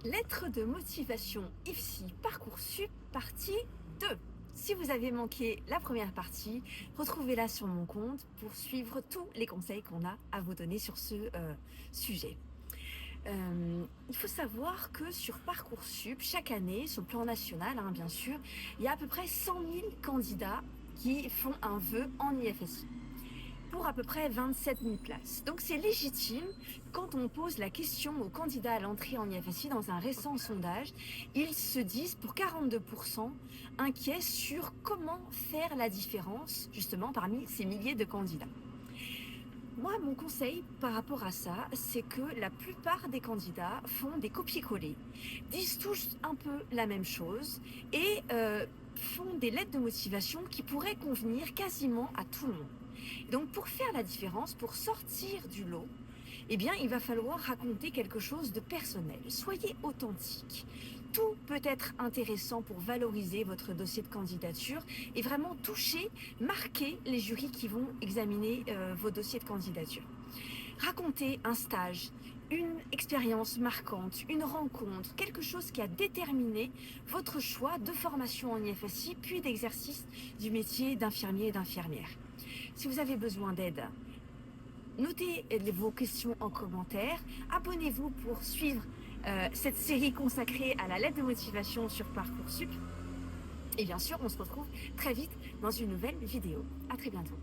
Lettre de motivation IFSI Parcoursup partie 2. Si vous avez manqué la première partie, retrouvez-la sur mon compte pour suivre tous les conseils qu'on a à vous donner sur ce sujet. Il faut savoir que sur Parcoursup, chaque année, sur le plan national, bien sûr, il y a à peu près 100 000 candidats qui font un vœu en IFSI pour à peu près 27 000 places. Donc c'est légitime quand on pose la question aux candidats à l'entrée en IFSI dans un récent sondage, ils se disent pour 42% inquiets sur comment faire la différence justement parmi ces milliers de candidats. Moi, mon conseil par rapport à ça, c'est que la plupart des candidats font des copier-coller, disent tous un peu la même chose et font des lettres de motivation qui pourraient convenir quasiment à tout le monde. Donc pour faire la différence, pour sortir du lot, eh bien il va falloir raconter quelque chose de personnel. Soyez authentique. Tout peut être intéressant pour valoriser votre dossier de candidature et vraiment toucher, marquer les jurys qui vont examiner vos dossiers de candidature. Racontez un stage, une expérience marquante, une rencontre, quelque chose qui a déterminé votre choix de formation en IFSI puis d'exercice du métier d'infirmier et d'infirmière. Si vous avez besoin d'aide, notez vos questions en commentaire, abonnez-vous pour suivre cette série consacrée à la lettre de motivation sur Parcoursup. Et bien sûr, on se retrouve très vite dans une nouvelle vidéo. À très bientôt.